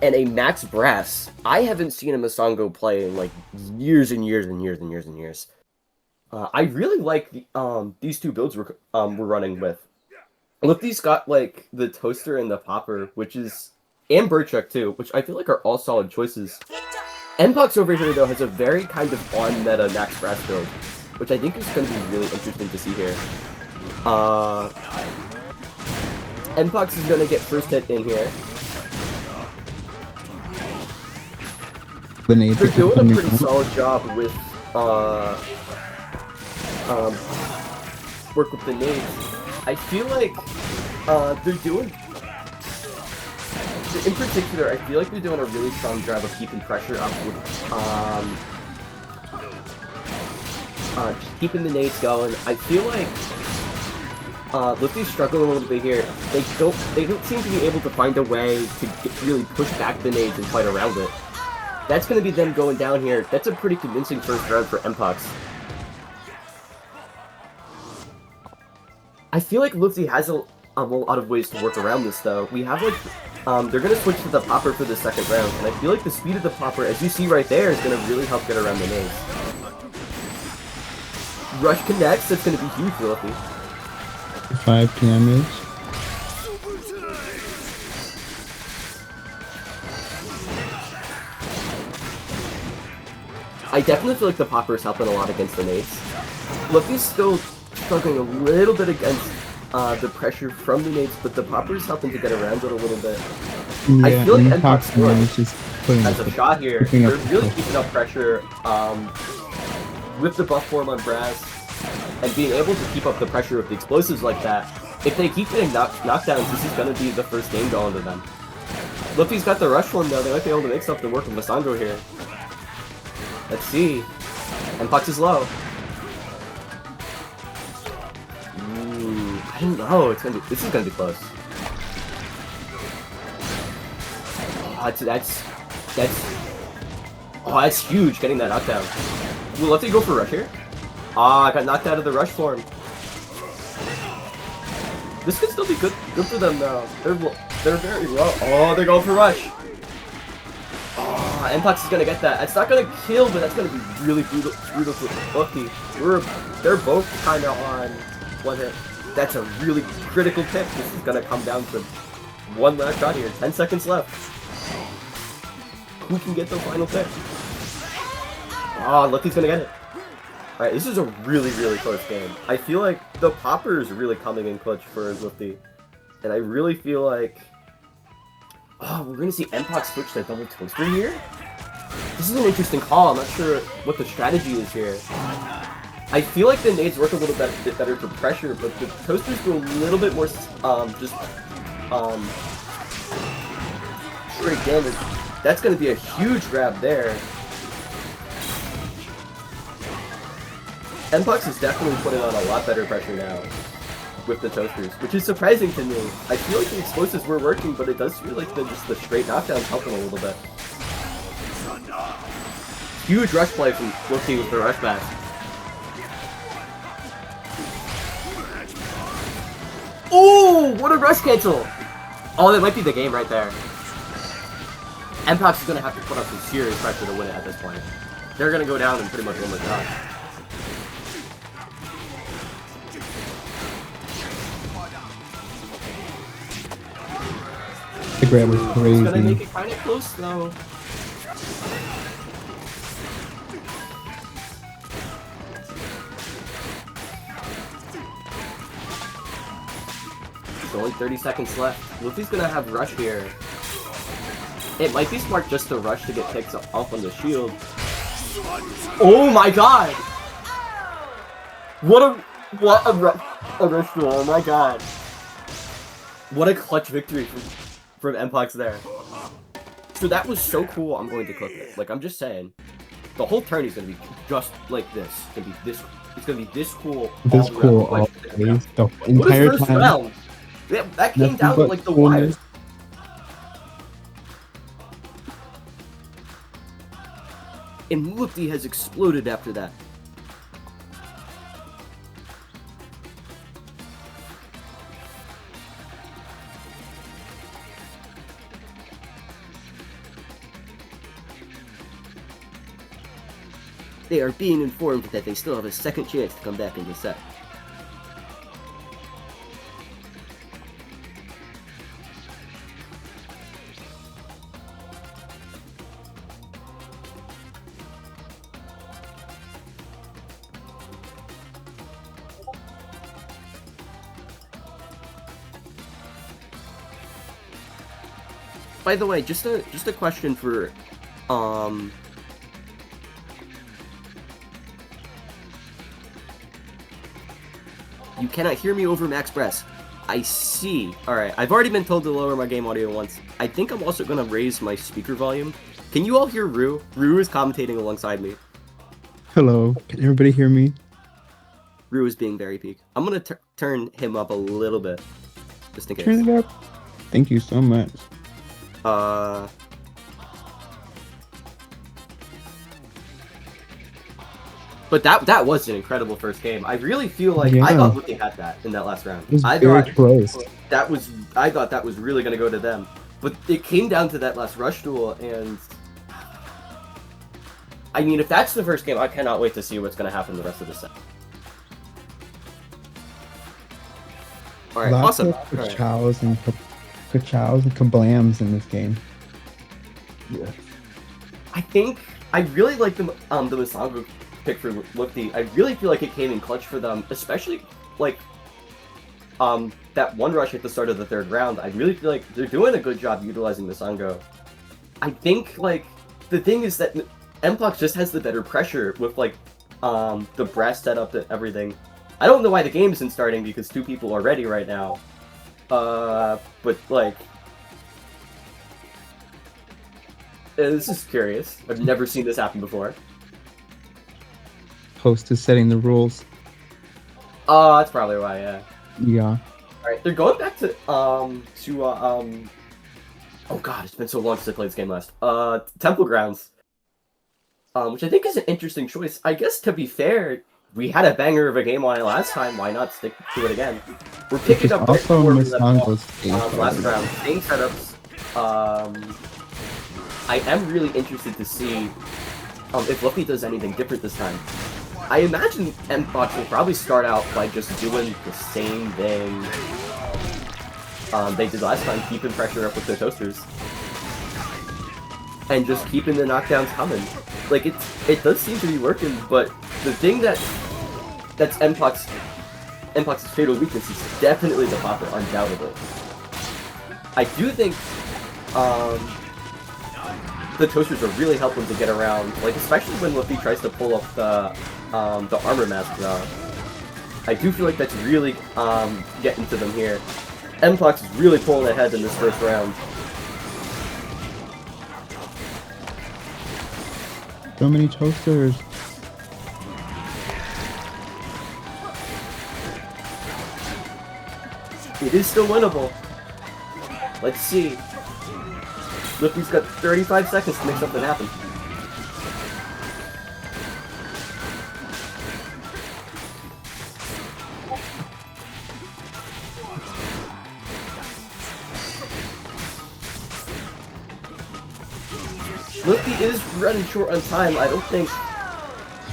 and a max brass. I haven't seen a Masango play in like years and years and years and years and years. I really like these two builds we're running with. Lufty's got like the toaster and the popper, which is, and Virxz too, which I feel like are all solid choices. MPox over here though has a very kind of on meta max brass build, which I think is going to be really interesting to see here. MPox is going to get first hit in here. They're doing a pretty solid job with work with the nades. I feel like they're doing, in particular, I feel like they're doing a really strong job of keeping pressure up with keeping the nades going. I feel like Lufty's struggling a little bit here. They don't seem to be able to find a way to really push back the nades and fight around it. That's going to be them going down here. That's a pretty convincing first round for MPox. I feel like Lufty has a lot of ways to work around this, though. We have, like, they're going to switch to the popper for the second round, and I feel like the speed of the popper, as you see right there, is going to really help get around the nades. Rush connects, that's going to be huge for Lufty. 5 damage. I definitely feel like the popper is helping a lot against the nades. Lufty's still struggling a little bit against the pressure from the nades, but the popper is helping to get around it a little bit. Yeah, I feel like MPox has a shot here. They're really keeping up pressure with the buff form on Brass, and being able to keep up the pressure with the explosives like that. If they keep getting knockdowns, this is going to be the first game going to them. Lufty's got the rush one though. They might be able to make something work with Masango here. Let's see. MPox is low. Ooh, I don't know. This is gonna be close. Oh, that's huge. Getting that knockdown. Will Lufty go for rush here? Ah, I got knocked out of the rush form. This could still be good for them though. They're very low. Oh, they're going for rush. Oh, MPox is gonna get that. It's not gonna kill, but that's gonna be really brutal for Lufty. They're both kind of on one hit. That's a really critical pick. This is gonna come down to one last shot here. 10 seconds left. Who can get the final pick? Oh, Lufty's gonna get it. Alright, this is a really, really close game. I feel like the popper is really coming in clutch for Lufty. And I really feel like... Oh, we're gonna see MPox switch to double toaster here? This is an interesting call. I'm not sure what the strategy is here. I feel like the nades work a little bit better for pressure, but the toasters do a little bit more straight damage. That's gonna be a huge grab there. MPox is definitely putting on a lot better pressure now with the toasters, which is surprising to me. I feel like the explosives were working, but it does feel like just the straight knockdowns helping a little bit. Huge rush play from Lufty with the rush back. Oh, what a rush cancel! Oh, that might be the game right there. MPox is going to have to put up some serious pressure to win it at this point. They're going to go down in pretty much one more shot. The grab was crazy. It's gonna make it kind of close though. There's only 30 seconds left. Lufty's gonna have rush here. It might be smart just to rush to get picks off on the shield. Oh my god! What a rush roll, oh my god. What a clutch victory from MPox there. So that was so cool, I'm going to clip it. Like, I'm just saying. The whole tourney is going to be just like this. It's going to be this cool. This cool always. The entire first time. Round? That came down to like the wire. And Lufty has exploded after that. they are being informed that they still have a second chance to come back in the set. By the way, just a question for, you cannot hear me over max press. I see. Alright, I've already been told to lower my game audio once. I think I'm also gonna raise my speaker volume. Can you all hear Rue? Rue is commentating alongside me. Hello, can everybody hear me? Rue is being very peak. I'm gonna turn him up a little bit, just in case. Turn it up. Thank you so much. But that was an incredible first game. I really feel like I thought Lufti had that in that last round. It was very close. I thought that was really gonna go to them. But it came down to that last rush duel, and I mean, if that's the first game, I cannot wait to see what's gonna happen the rest of the set. Alright, awesome. Lots of Kachows and kablams in this game. Yeah. I think I really like the Masango pick for Lufti. I really feel like it came in clutch for them, especially like that one rush at the start of the third round. I really feel like they're doing a good job utilizing Masango. I think like the thing is that MPox just has the better pressure with like the brass setup and everything. I don't know why the game isn't starting because 2 people are ready right now. But like, this is curious. I've never seen this happen before. Host is setting the rules. Oh, that's probably why. Yeah. Yeah. Alright, they're going back to oh god, it's been so long since I played this game last. Temple Grounds. Which I think is an interesting choice. I guess to be fair, we had a banger of a game on it last time. Why not stick to it again? We're picking up right before we left off, last round. Same setups. I am really interested to see if Lufti does anything different this time. I imagine MPox will probably start out by just doing the same thing they did last time, keeping pressure up with the toasters. And just keeping the knockdowns coming. Like, it does seem to be working, but the thing that's MPox's fatal weakness is definitely the popper, undoubtedly. I do think the toasters are really helping to get around, like especially when Lufti tries to pull up the armor mask. I do feel like that's really getting to them here. MPox is really pulling ahead in this first round. So many toasters. It is still winnable. Let's see. Lufti's got 35 seconds to make something happen. Lufti is running short on time. I don't think...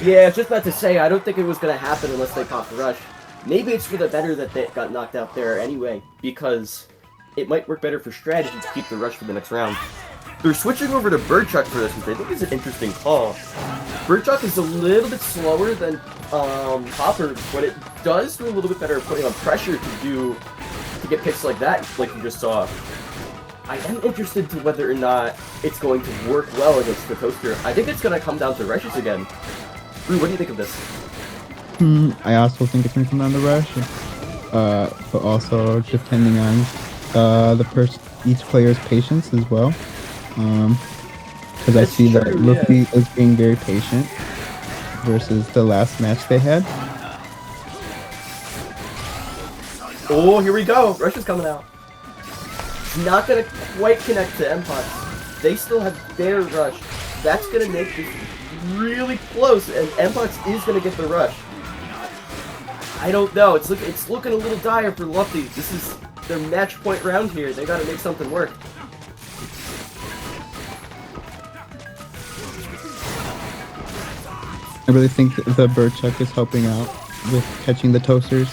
Yeah, I was just about to say, I don't think it was going to happen unless they pop the rush. Maybe it's for the better that they got knocked out there anyway, because it might work better for strategy to keep the rush for the next round. They're switching over to Virxz for this, which I think is an interesting call. Virxz is a little bit slower than Hopper, but it does do a little bit better at putting on pressure to get picks like that, like you just saw. I am interested to whether or not it's going to work well against the Toaster. I think it's going to come down to rushes again. Rue, what do you think of this? I also think it's going to come down to rush, but also depending on each player's patience as well. Because I see that Lufti is being very patient versus the last match they had. Oh, here we go! Rush is coming out. It's not gonna quite connect to MPox. They still have their rush. That's gonna make this really close, and MPox is gonna get the rush. I don't know. It's looking a little dire for Lufti. This is their match point round here. They gotta make something work. I really think the bird chuck is helping out with catching the toasters.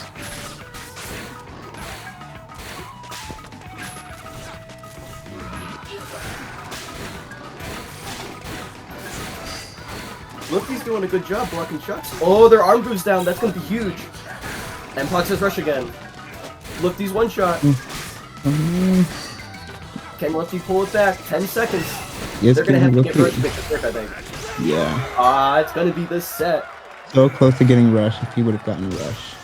Lufti's doing a good job blocking chucks. Oh, their arm goes down. That's going to be huge. MPox has rush again. Lufti's one shot. Can Lufti pull it back? 10 seconds. Yes, they're going to have to Lufti. get rush to make this work, I think. Yeah. It's going to be the set. So close to getting rush if he would have gotten a rush.